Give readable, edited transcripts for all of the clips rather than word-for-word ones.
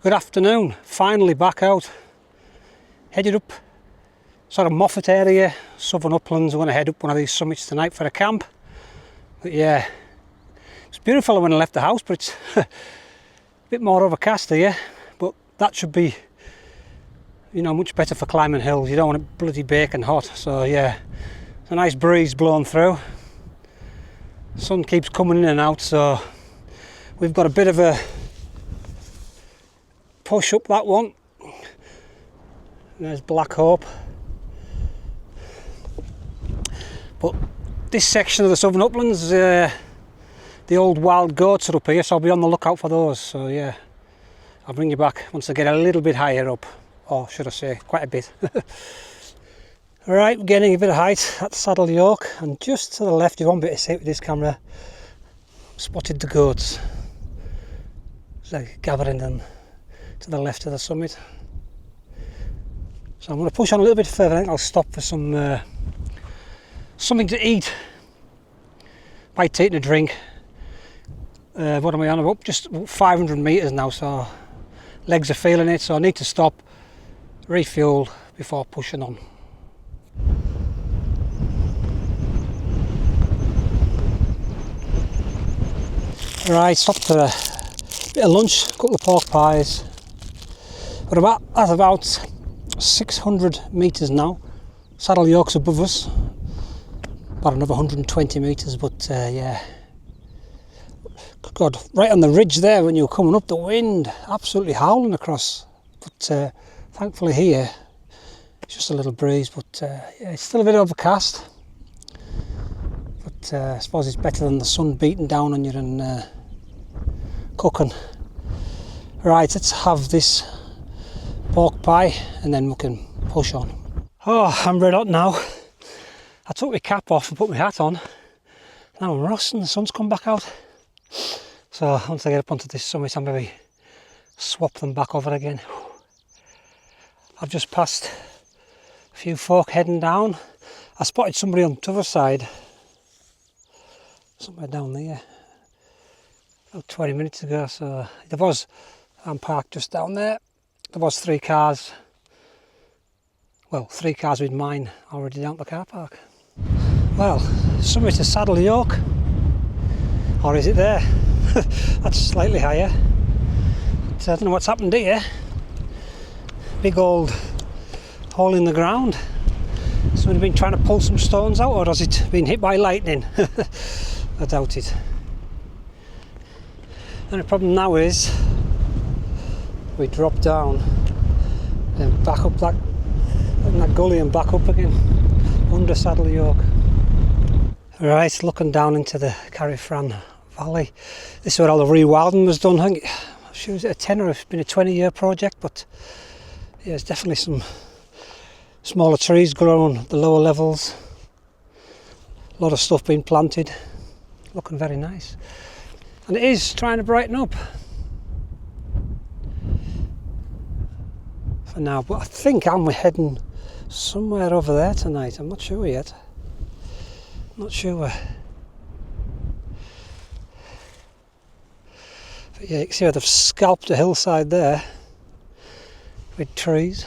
Good afternoon, finally back out, headed up sort of Moffat area, southern Uplands. I'm going to head up one of these summits tonight for a camp. But yeah, it's beautiful when I left the house, but it's a bit more overcast here, but that should be, you know, much better for climbing hills. You don't want it bloody baking hot, so yeah, it's a nice breeze blowing through. Sun keeps coming in and out, so we've got a bit of a push up that one. There's Black Hope. But this section of the southern uplands, the old wild goats are up here, so I'll be on the lookout for those. So yeah, I'll bring you back once I get a little bit higher up, or should I say quite a bit. Alright, we're getting a bit of height at Saddle Yoke, and just to the left, you won't be able to see it with this camera, spotted the goats. It's like gathering them to the left of the summit. So I'm going to push on a little bit further. I think I'll stop for some something to eat. Might take a drink. What am I on about? Just about 500 metres now, so legs are feeling it, so I need to stop, refuel before pushing on. Right, stopped for a bit of lunch, a couple of pork pies. We're at about 600 metres now. Saddle Yoke's above us, about another 120 metres, but yeah. Good God, right on the ridge there when you were coming up, the wind absolutely howling across. But thankfully here, it's just a little breeze, but yeah, it's still a bit overcast. But I suppose it's better than the sun beating down on you and cooking. Right, let's have this pork pie and then we can push on. Oh, I'm red hot now. I took my cap off and put my hat on. Now I'm rusting, the sun's come back out. So once I get up onto this summit, I'll maybe swap them back over again. I've just passed a few folk heading down. I spotted somebody on the other side, somewhere down there, about 20 minutes ago. So I'm parked just down there. There was 3 cars, well, 3 cars with mine already down the car park. Well, summit to Saddle Yoke, or is it there? That's slightly higher. But I don't know what's happened here. Big old hole in the ground. Somebody been trying to pull some stones out, or has it been hit by lightning? I doubt it. The only problem now is we drop down and back up that gully and back up again under Saddle Yoke. Right, looking down into the Carrifran Valley. This is where all the rewilding was done. I think it was a 10 or it's been a 20-year project, but yeah, there's definitely some smaller trees growing at the lower levels. A lot of stuff being planted, looking very nice. And it is trying to brighten up for now, but I think I'm heading somewhere over there tonight. I'm not sure yet. Not sure. But yeah, you can see how they've scalped the hillside there with trees.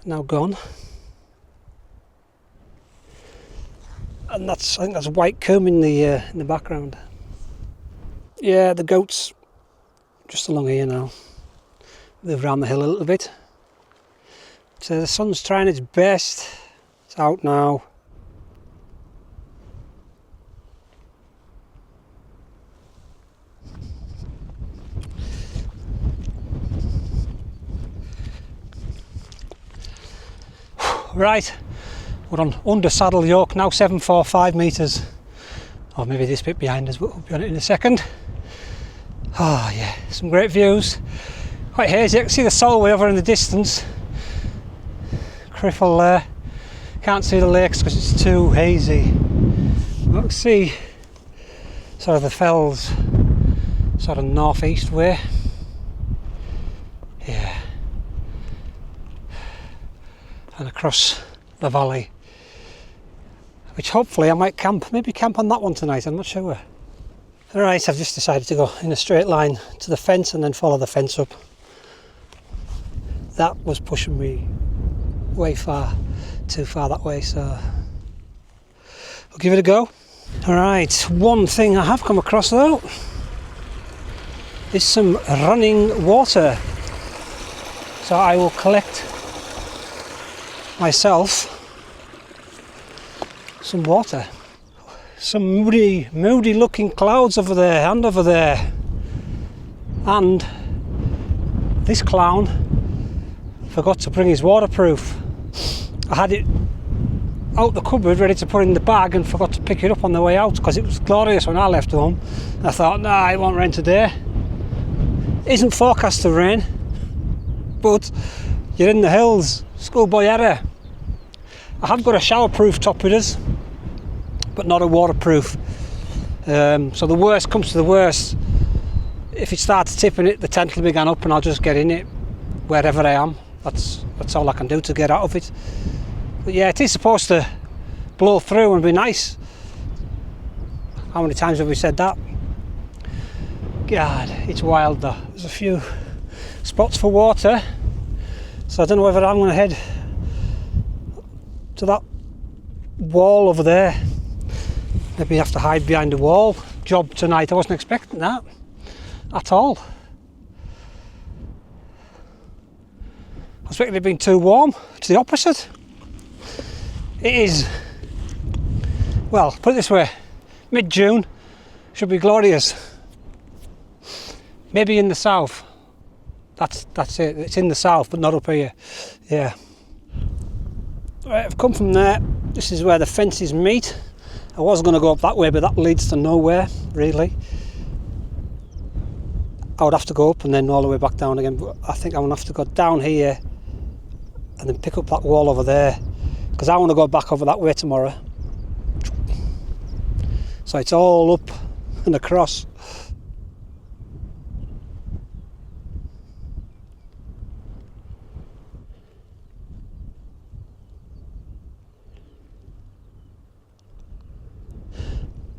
Now gone. And I think that's white comb in the background. Yeah, the goats just along here now. Move around the hill a little bit. So the sun's trying its best. It's out now. Right, we're on under Saddle Yoke now, 745 metres. Or maybe this bit behind us, but we'll be on it in a second. Oh yeah, some great views. Quite hazy, I can see the Solway over in the distance. Criffle there. Can't see the lakes because it's too hazy. I can see sort of the fells, sort of northeast way. Yeah. And across the valley, which hopefully I might camp, maybe camp on that one tonight, I'm not sure. Alright, I've just decided to go in a straight line to the fence and then follow the fence up. That was pushing me way too far that way, so I'll give it a go. Alright, one thing I have come across though is some running water. So I will collect myself some water. Some moody looking clouds over there and over there. And this clown forgot to bring his waterproof. I had it out the cupboard ready to put in the bag and forgot to pick it up on the way out because it was glorious when I left home. I thought, nah, it won't rain today. Isn't forecast to rain, but you're in the hills, schoolboy error. I have got a showerproof top with us, but not a waterproof. So the worst comes to the worst. If it starts tipping it, the tent will be gone up and I'll just get in it wherever I am. That's all I can do to get out of it. But yeah, it is supposed to blow through and be nice. How many times have we said that? God, it's wild though. There's a few spots for water, so I don't know whether I'm going to head to that wall over there. Maybe have to hide behind the wall. Job tonight, I wasn't expecting that at all. I was expecting it being too warm. It's the opposite. It is, well, put it this way, mid-June should be glorious. Maybe in the south. That's it. It's in the south, but not up here. Yeah. Right, I've come from there. This is where the fences meet. I was going to go up that way, but that leads to nowhere, really. I would have to go up and then all the way back down again, but I think I'm going to have to go down here and then pick up that wall over there, because I want to go back over that way tomorrow. So it's all up and across.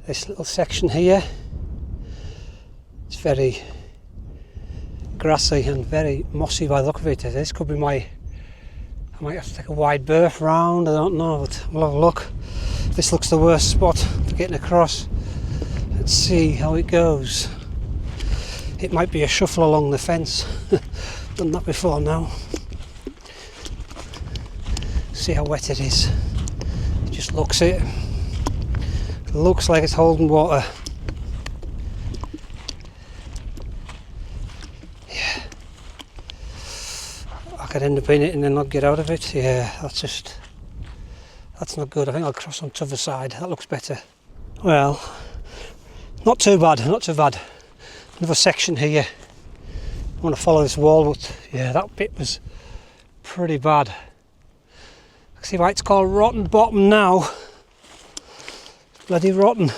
This little section here, it's very grassy and very mossy by the look of it. This could be I might have to take a wide berth round, I don't know, but we'll have a look. This looks the worst spot for getting across. Let's see how it goes. It might be a shuffle along the fence. Done that before now. See how wet it is. It just looks it. Looks like it's holding water. Yeah. I could end up in it and then not get out of it. Yeah, that's not good. I think I'll cross on the other side. That looks better. Well, not too bad, not too bad. Another section here. I want to follow this wall, but yeah, that bit was pretty bad. I can see why it's called rotten bottom now. Bloody rotten.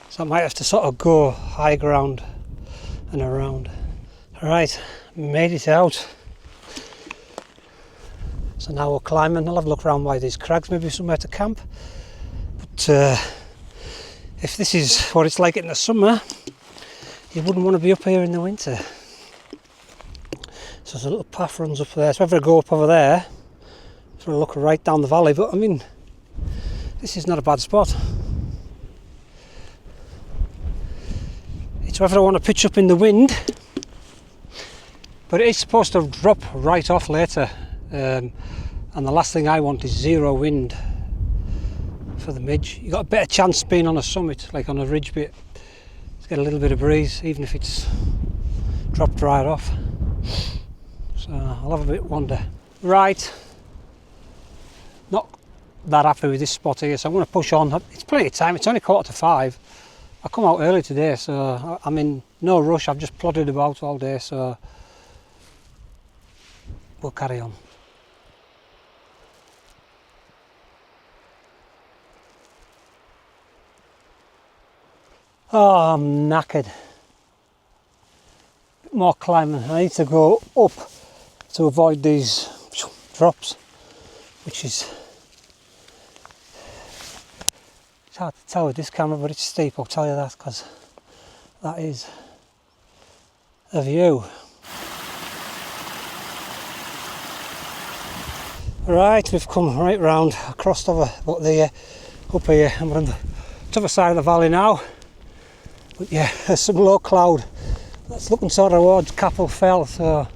So I might have to sort of go high ground and around. Alright, made it out. So now we're climbing. I'll have a look around by these crags, maybe somewhere to camp. But if this is what it's like in the summer, you wouldn't want to be up here in the winter. So there's a little path runs up there. So if I go up over there, I'm going to look right down the valley, but I mean, this is not a bad spot. It's whether I want to pitch up in the wind, but it is supposed to drop right off later, and the last thing I want is zero wind for the midge. You've got a better chance being on a summit, like on a ridge bit, to get a little bit of breeze, even if it's dropped right off. So I'll have a bit of wander. Right. Not that happy with this spot here, so I'm going to push on. It's plenty of time, it's only 4:45. I come out early today, so I'm in no rush. I've just plodded about all day, so we'll carry on. Oh, I'm knackered. Bit more climbing. I need to go up to avoid these drops, which is It's hard to tell with this camera, but it's steep, I'll tell you that, because that is a view. Right, we've come right round, crossed over up here, and we're on the other side of the valley now. But yeah, there's some low cloud that's looking sort of towards Capel Fell, so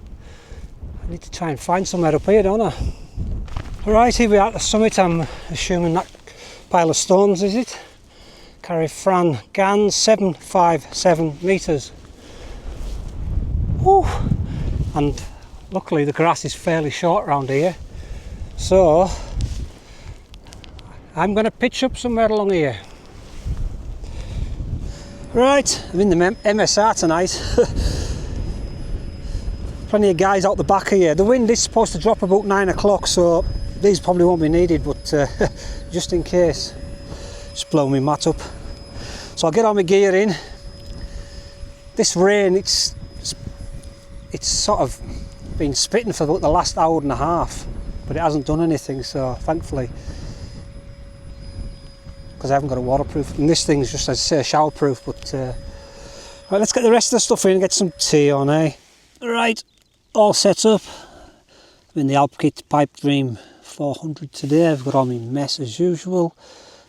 I need to try and find somewhere up here, don't I? Right, here we are at the summit. I'm assuming that pile of stones is it? Carrifran Gans, 757 metres. Woo! And luckily the grass is fairly short around here, so I'm going to pitch up somewhere along here. Right, I'm in the MSR tonight. Plenty of guys out the back here. The wind is supposed to drop about 9 o'clock, so these probably won't be needed, but just in case, just blow my mat up. So I'll get all my gear in. This rain, it's sort of been spitting for about the last hour and a half, but it hasn't done anything, so thankfully, because I haven't got a waterproof, and this thing's just, as I say, shower proof. But right, let's get the rest of the stuff in and get some tea on, eh? Right, all set up. I'm in the Alpkit Pipe Dream 400 today. I've got all my mess as usual,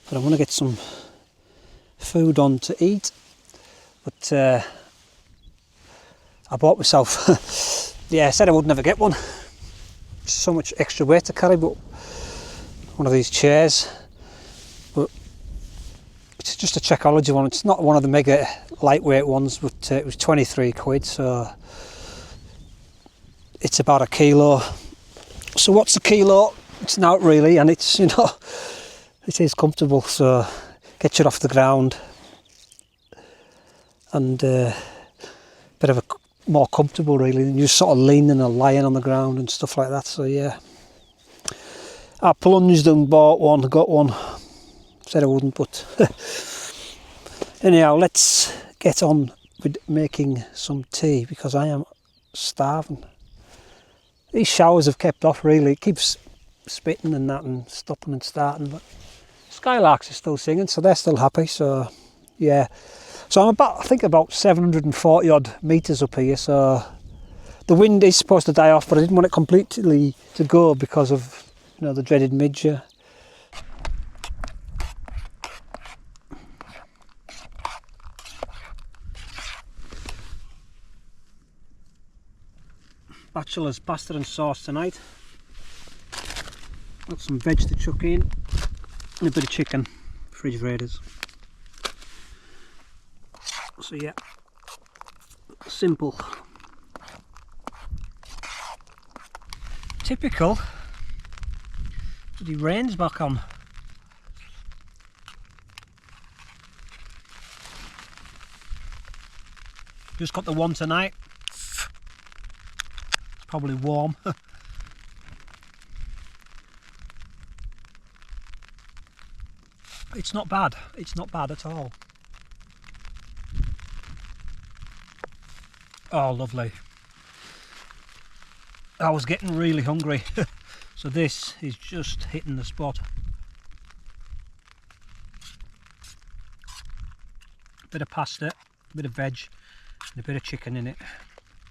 but I want to get some food on to eat. But I bought myself, yeah, I said I would never get one. So much extra weight to carry, but one of these chairs. But it's just a Checkology one. It's not one of the mega lightweight ones, but it was 23 quid, so it's about a kilo. So what's a kilo? It's not really, and it's, you know, it is comfortable, so gets you off the ground and bit of a more comfortable really than you sort of leaning or lying on the ground and stuff like that. So yeah, I plunged and bought one, got one. Said I wouldn't, but anyhow, let's get on with making some tea because I am starving. These showers have kept off really. It keeps spitting and that and stopping and starting, but skylarks are still singing, so they're still happy. So yeah, so I'm about, I think about 740 odd metres up here, so the wind is supposed to die off, but I didn't want it completely to go because of, you know, the dreaded midge. Bachelor's pasta and sauce tonight. Got some veg to chuck in and a bit of chicken, fridge raiders. So yeah, simple. Typical. The rain's back on. Just got the one tonight. Probably warm. It's not bad. It's not bad at all. Oh, lovely. I was getting really hungry, so this is just hitting the spot. A bit of pasta, a bit of veg, and a bit of chicken in it.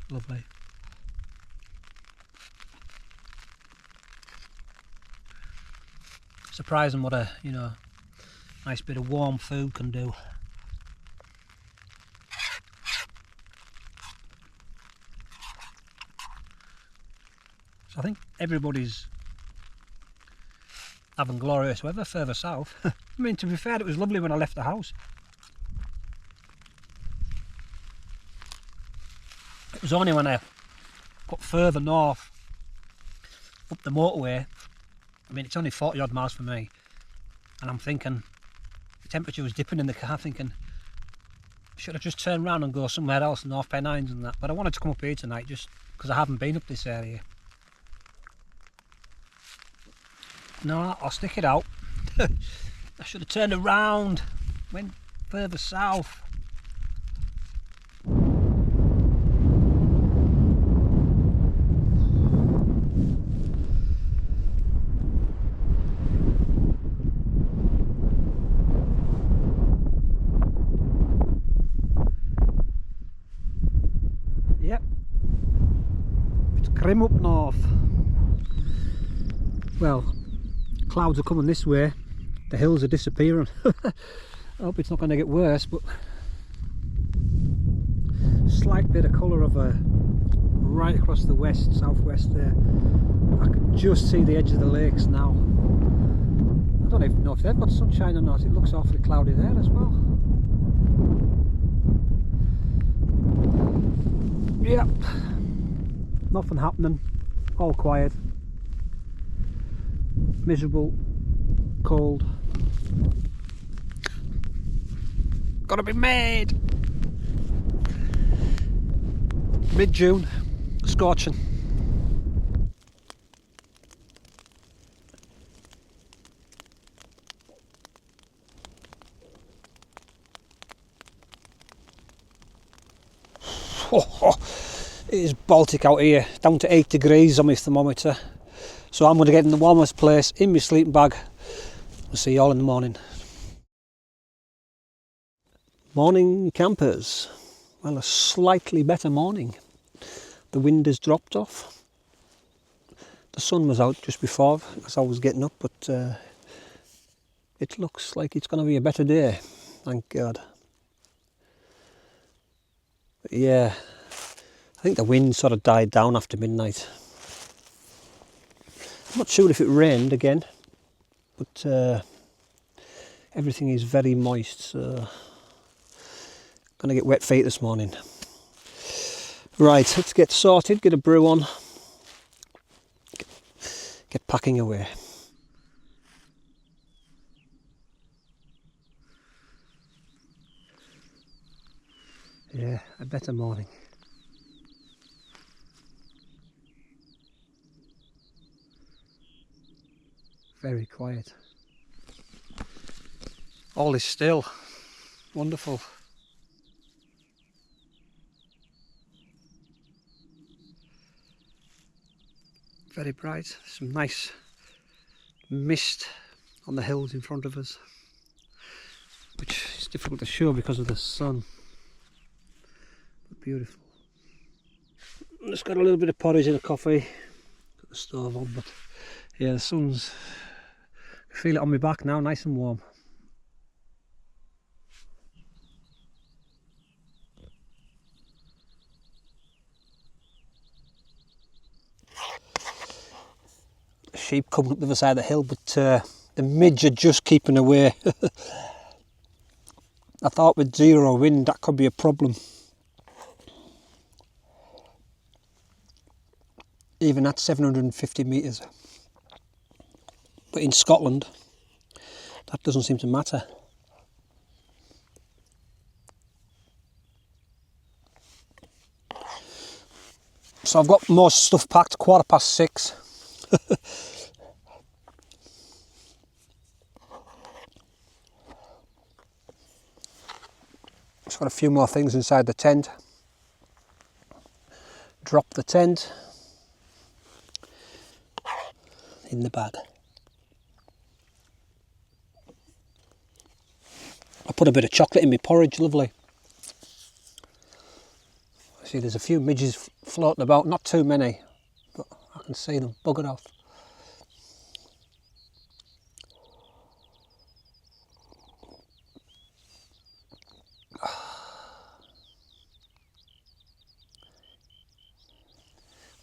Lovely. Surprising what a, you know, nice bit of warm food can do. So I think everybody's having glorious weather further south. I mean, to be fair, it was lovely when I left the house. It was only when I got further north up the motorway. I mean, it's only 40 odd miles for me, and I'm thinking the temperature was dipping in the car, thinking should I just turn around and go somewhere else, North Pennines and that. But I wanted to come up here tonight just because I haven't been up this area. No, I'll stick it out. I should have turned around, went further south. grim up north. Well, clouds are coming this way, the hills are disappearing. I hope it's not going to get worse, but slight bit of colour of a right across the west, southwest there. I can just see the edge of the lakes now. I don't even know if they've got sunshine or not. It looks awfully cloudy there as well. Yep, nothing happening, all quiet, miserable, cold. Gotta be made. Mid-June, scorching. It is Baltic out here, down to 8 degrees on my thermometer. So I'm going to get in the warmest place in my sleeping bag. We'll see you all in the morning. Morning campers. Well, a slightly better morning. The wind has dropped off. The sun was out just before as I was getting up, but it looks like it's going to be a better day. Thank God. But yeah, I think the wind sort of died down after midnight. I'm not sure if it rained again, but everything is very moist, so gonna get wet feet this morning. Right, let's get sorted, get a brew on, get packing away. Yeah, a better morning. Very quiet. All is still. Wonderful. Very bright. Some nice mist on the hills in front of us, which is difficult to show because of the sun. But beautiful. Just got a little bit of porridge and a coffee. Got the stove on, but yeah, the sun's, I feel it on my back now, nice and warm. Sheep coming up the other side of the hill, but the midge are just keeping away. I thought with zero wind that could be a problem. Even at 750 metres. But in Scotland, that doesn't seem to matter. So I've got more stuff packed, 6:15. Just got a few more things inside the tent. Drop the tent in the bag. I put a bit of chocolate in my porridge, lovely. See, there's a few midges floating about, not too many, but I can see them buggered off.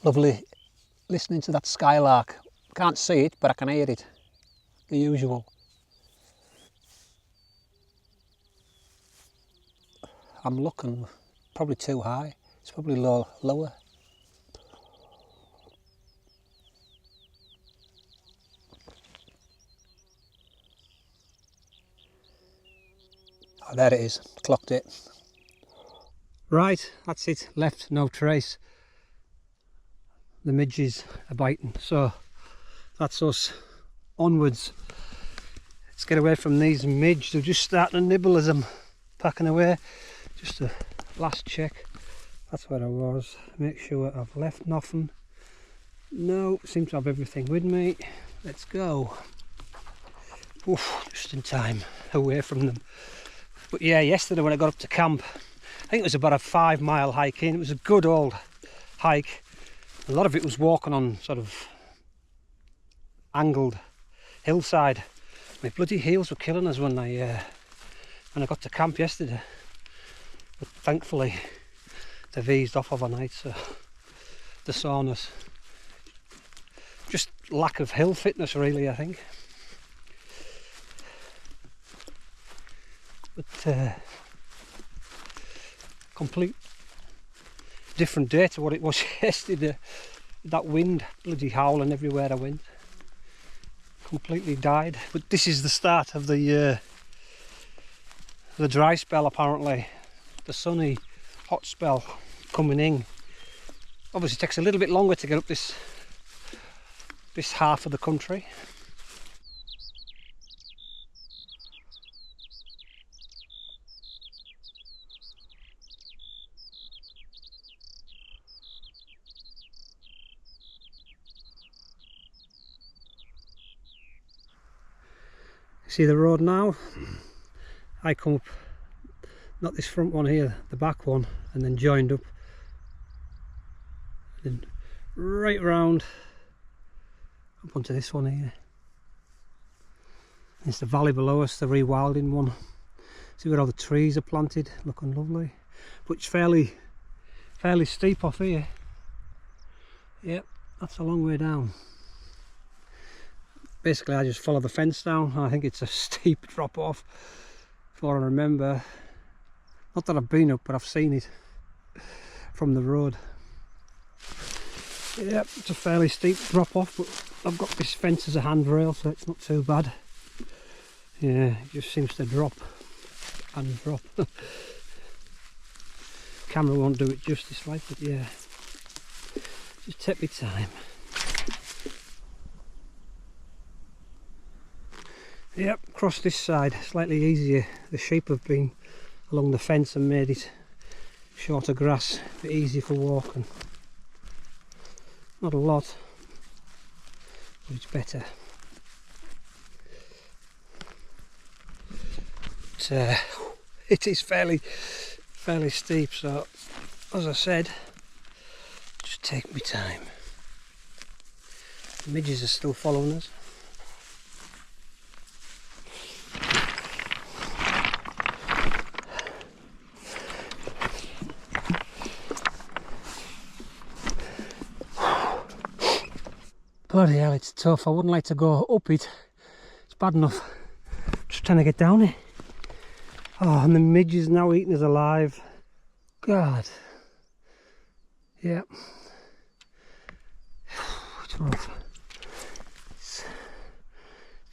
Lovely listening to that skylark. Can't see it, but I can hear it. The usual. I'm looking probably too high. It's probably lower. Oh, there it is. Clocked it. Right, that's it. Left no trace. The midges are biting, so that's us. Onwards. Let's get away from these midges. They're just starting to nibble as I'm packing away. Just a last check. That's where I was. Make sure I've left nothing. No, seem to have everything with me. Let's go. Oof, just in time away from them. But yeah, yesterday when I got up to camp, I think it was about a 5 mile hike in. It was a good old hike. A lot of it was walking on sort of angled hillside. My bloody heels were killing us when I got to camp yesterday, but thankfully they've eased off overnight, so the soreness, just lack of hill fitness really, I think. But complete different day to what it was yesterday. That wind bloody howling everywhere I went, completely died. But this is the start of the dry spell, apparently. The sunny hot spell coming in. Obviously it takes a little bit longer to get up this half of the country. See the road now? I come up, not this front one here, the back one, and then joined up, and then right round up onto this one here. It's the valley below us, the rewilding one. See where all the trees are planted, looking lovely. But it's fairly steep off here. Yep, that's a long way down. Basically I just follow the fence down. I think it's a steep drop off, before I remember. Not that I've been up, but I've seen it from the road. Yep, it's a fairly steep drop off, but I've got this fence as a handrail, so it's not too bad. Yeah, it just seems to drop and drop. Camera won't do it justice, right? But yeah, just take me time. Yep, across this side, slightly easier. The sheep have been along the fence and made it shorter grass, a bit easier for walking. Not a lot, but it's better. But, it is fairly steep, so as I said, just take my time. The midges are still following us. Bloody hell, it's tough. I wouldn't like to go up it. It's bad enough just trying to get down it. Oh, and the midges now eating us alive. God. Yeah. It's rough. It's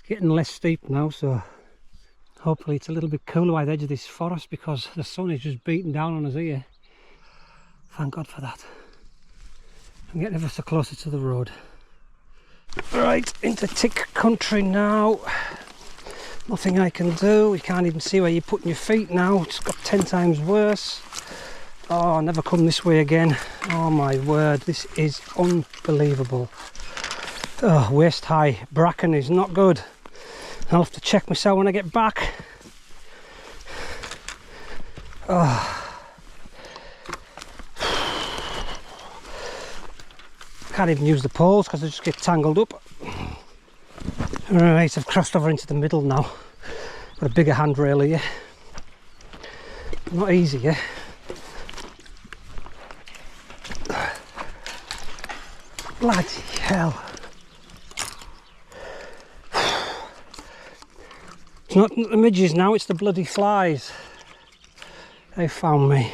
getting less steep now, so hopefully it's a little bit cooler by the edge of this forest, because the sun is just beating down on us here. Thank God for that. I'm getting ever so closer to the road. Right, into thick country now. Nothing I can do. You can't even see where you're putting your feet now. It's got 10 times worse. Oh, I'll never come this way again. Oh my word, this is unbelievable. Oh, waist high bracken is not good. I'll have to check myself when I get back. Oh. Can't even use the poles because they just get tangled up. Right, I've crossed over into the middle now. Got a bigger handrail here. Not easy, yeah. Bloody hell. It's not the midges now, it's the bloody flies. They found me.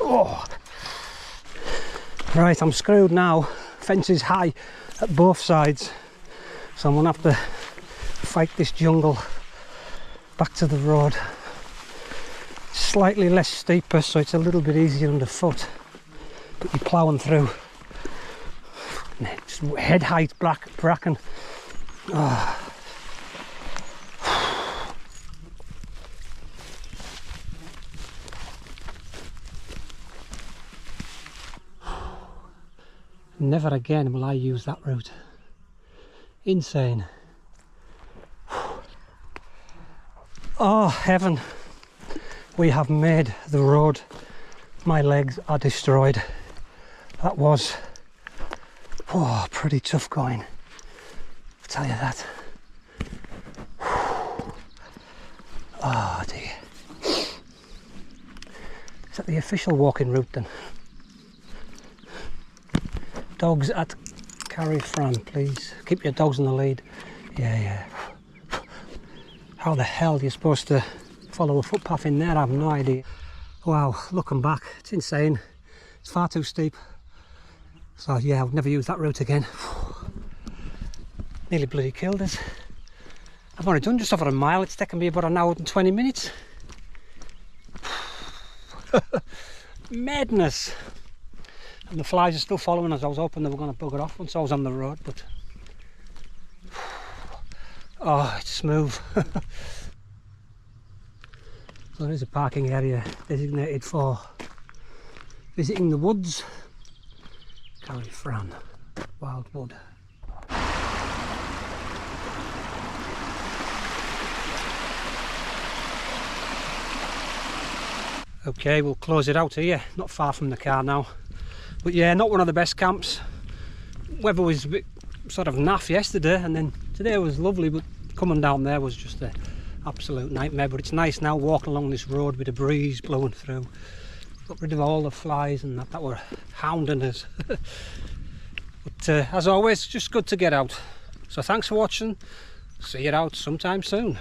Oh. Right, I'm screwed now. Fence is high at both sides, so I'm gonna have to fight this jungle back to the road. Slightly less steeper, so it's a little bit easier underfoot, but you're ploughing through. Just head height bracken. Oh. Never again will I use that route. Insane. Oh heaven, we have made the road My legs are destroyed. That was pretty tough going, I'll tell you that. Oh dear. Is that the official walking route then? Dogs at Carrifran, please. Keep your dogs in the lead. Yeah. How the hell are you supposed to follow a footpath in there? I have no idea. Wow, looking back, it's insane. It's far too steep. So yeah, I would never use that route again. Nearly bloody killed us. I've only done just over a mile. It's taken me about an hour and 20 minutes. Madness. And the flies are still following us. I was hoping they were going to bugger off once I was on the road, but oh, it's smooth. So there is a parking area designated for visiting the woods. Carrifran, Wildwood. Okay, we'll close it out here, not far from the car now. But yeah, not one of the best camps. Weather was a bit sort of naff yesterday, and then today was lovely, but coming down there was just an absolute nightmare. But it's nice now walking along this road with a breeze blowing through. Got rid of all the flies and that were hounding us. But as always, just good to get out. So thanks for watching. See you out sometime soon.